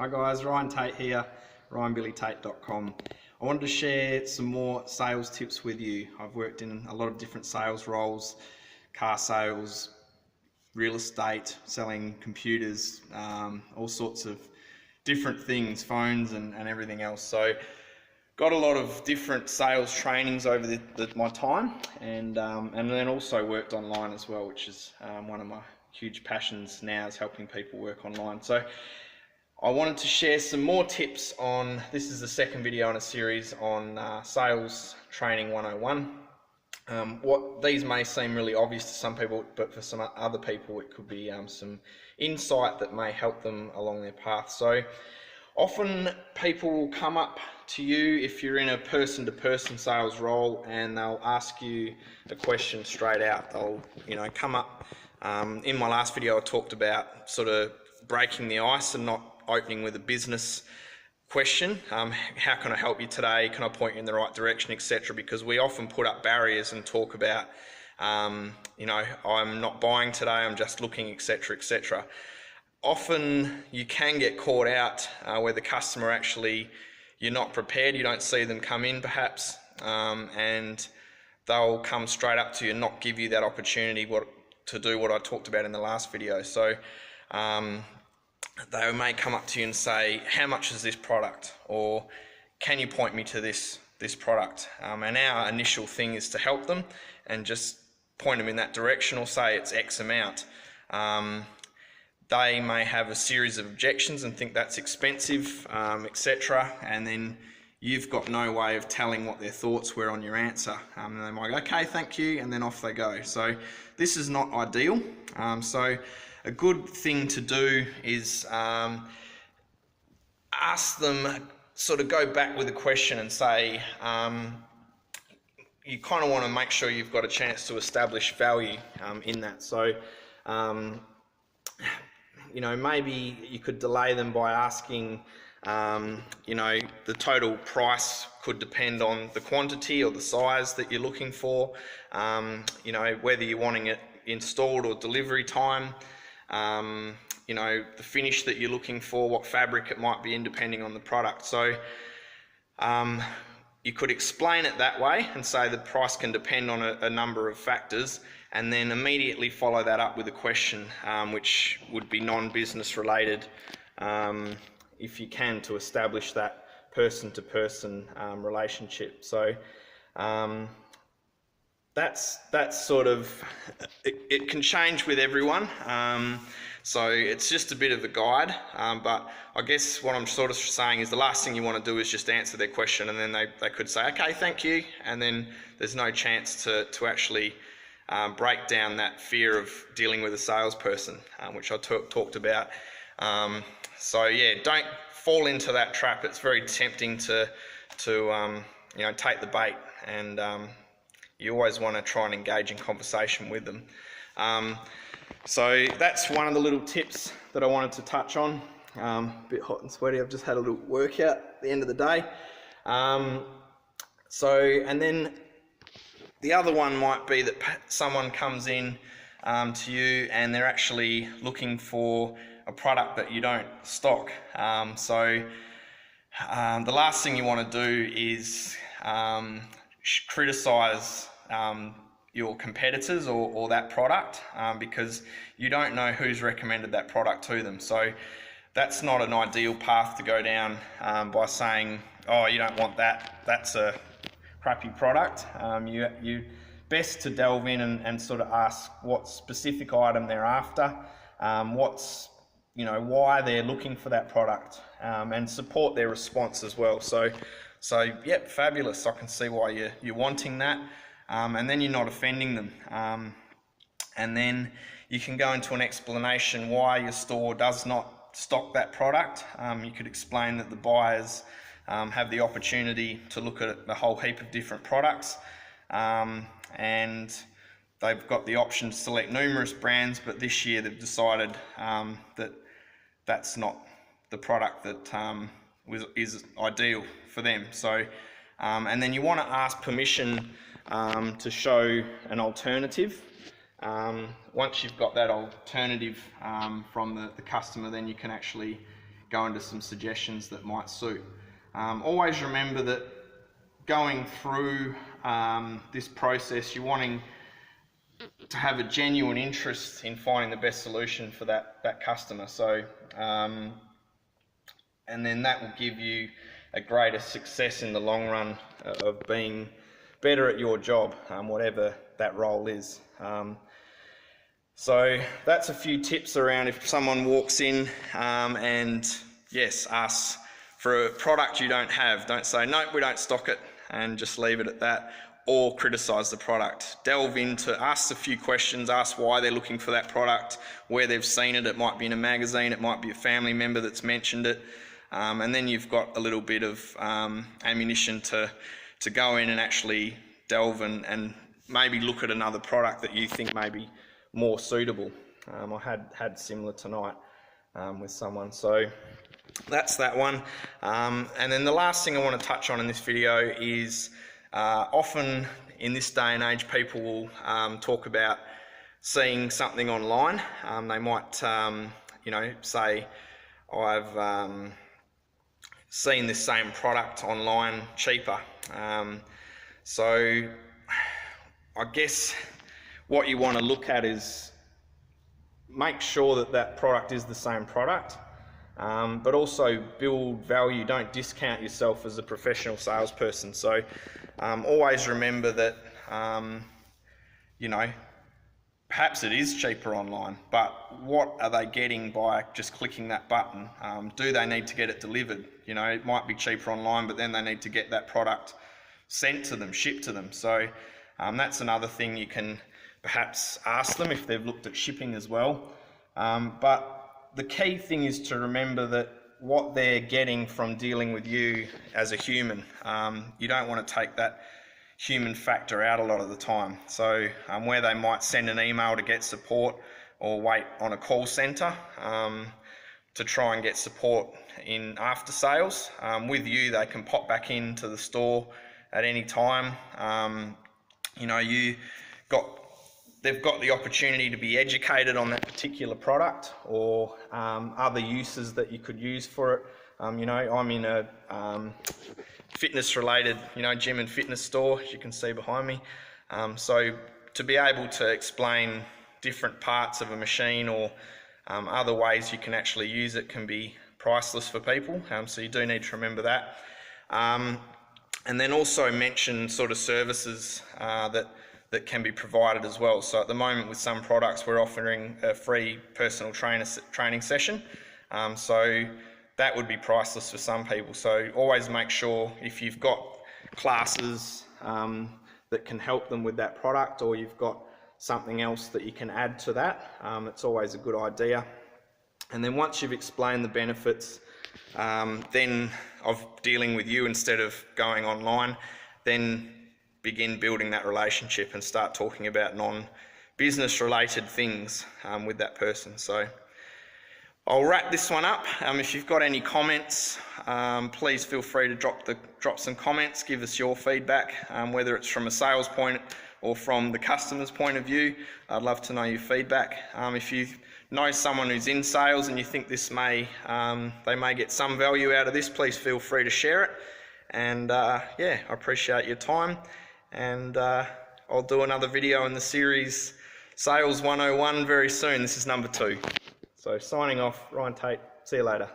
Hi guys, Ryan Tate here, ryanbillytate.com. I wanted to share some more sales tips with you. I've worked in a lot of different sales roles, car sales, real estate, selling computers, all sorts of different things, phones and everything else. So got a lot of different sales trainings over my time, and then also worked online as well, which is one of my huge passions now, is helping people work online. So I wanted to share some more tips on, this is the second video in a series on Sales Training 101. What these may seem really obvious to some people, but for some other people it could be some insight that may help them along their path. So often people will come up to you if you're in a person-to-person sales role, and they'll ask you a question straight out. They'll come up. In my last video I talked about sort of breaking the ice and not opening with a business question. How can I help you today? Can I point you in the right direction, etc.? Because we often put up barriers and talk about, I'm not buying today, I'm just looking, etc., etc. Often you can get caught out where the customer actually, you're not prepared, you don't see them come in perhaps, and they'll come straight up to you and not give you that opportunity to do what I talked about in the last video. So they may come up to you and say, how much is this product? Or can you point me to this product? And our initial thing is to help them and just point them in that direction, or say it's X amount. They may have a series of objections and think that's expensive, etc. And then you've got no way of telling what their thoughts were on your answer. And they might go, okay, thank you, and then off they go. So this is not ideal. So a good thing to do is ask them, sort of go back with a question and say, you kind of want to make sure you've got a chance to establish value in that. So, maybe you could delay them by asking, the total price could depend on the quantity or the size that you're looking for, whether you're wanting it installed or delivery time, the finish that you're looking for, what fabric it might be in depending on the product. So you could explain it that way and say the price can depend on a number of factors, and then immediately follow that up with a question which would be non-business related, if you can, to establish that person-to-person relationship. So that's sort of, it can change with everyone, so it's just a bit of a guide, but I guess what I'm sort of saying is the last thing you want to do is just answer their question and then they could say, okay, thank you, and then there's no chance to actually break down that fear of dealing with a salesperson, which I talked about. So yeah, don't fall into that trap. It's very tempting to take the bait, and you always want to try and engage in conversation with them. So that's one of the little tips that I wanted to touch on. A bit hot and sweaty, I've just had a little workout at the end of the day. And then the other one might be that someone comes in to you and they're actually looking for a product that you don't stock. The last thing you want to do is criticize your competitors or that product, because you don't know who's recommended that product to them. So that's not an ideal path to go down, by saying, oh, you don't want that, that's a crappy product. You best to delve in and sort of ask what specific item they're after, why they're looking for that product, and support their response as well. So yep, fabulous, I can see why you're wanting that, and then you're not offending them, and then you can go into an explanation why your store does not stock that product. You could explain that the buyers have the opportunity to look at a whole heap of different products, and they've got the option to select numerous brands, but this year they've decided that that's not the product that is ideal for them. So, and then you want to ask permission to show an alternative. Once you've got that alternative from the customer, then you can actually go into some suggestions that might suit. Always remember that going through this process, you're wanting to have a genuine interest in finding the best solution for that customer. So, and then that will give you a greater success in the long run of being better at your job, whatever that role is. So that's a few tips around if someone walks in and yes, asks for a product you don't have. Don't say, nope, we don't stock it, and just leave it at that, or criticize the product. Delve into, ask a few questions, ask why they're looking for that product, where they've seen it. It might be in a magazine, it might be a family member that's mentioned it. And then you've got a little bit of ammunition to go in and actually delve and maybe look at another product that you think may be more suitable. I had similar tonight with someone. So that's that one. And then the last thing I want to touch on in this video is often in this day and age, people will talk about seeing something online. They might, say, I've seen this same product online cheaper. So I guess what you want to look at is make sure that that product is the same product, but also build value. Don't discount yourself as a professional salesperson. So always remember that, perhaps it is cheaper online, but what are they getting by just clicking that button? Do they need to get it delivered? It might be cheaper online, but then they need to get that product sent to them, shipped to them. So that's another thing you can perhaps ask them if they've looked at shipping as well. But the key thing is to remember that what they're getting from dealing with you as a human, you don't want to take that human factor out a lot of the time. So where they might send an email to get support or wait on a call center to try and get support in after sales, with you they can pop back into the store at any time. They've got the opportunity to be educated on that particular product or other uses that you could use for it. I'm in a fitness related, gym and fitness store, as you can see behind me. So to be able to explain different parts of a machine or other ways you can actually use it can be priceless for people. So you do need to remember that. And then also mention sort of services that can be provided as well. So at the moment with some products we're offering a free personal training session. So that would be priceless for some people. So always make sure if you've got classes that can help them with that product, or you've got something else that you can add to that, it's always a good idea. And then once you've explained the benefits then of dealing with you instead of going online, then begin building that relationship and start talking about non-business related things with that person. So I'll wrap this one up. If you've got any comments, please feel free to drop some comments, give us your feedback, whether it's from a sales point or from the customer's point of view. I'd love to know your feedback. If you know someone who's in sales and you think they may get some value out of this, please feel free to share it. And I appreciate your time. And I'll do another video in the series Sales 101 very soon. This is number 2. So signing off, Ryan Tate. See you later.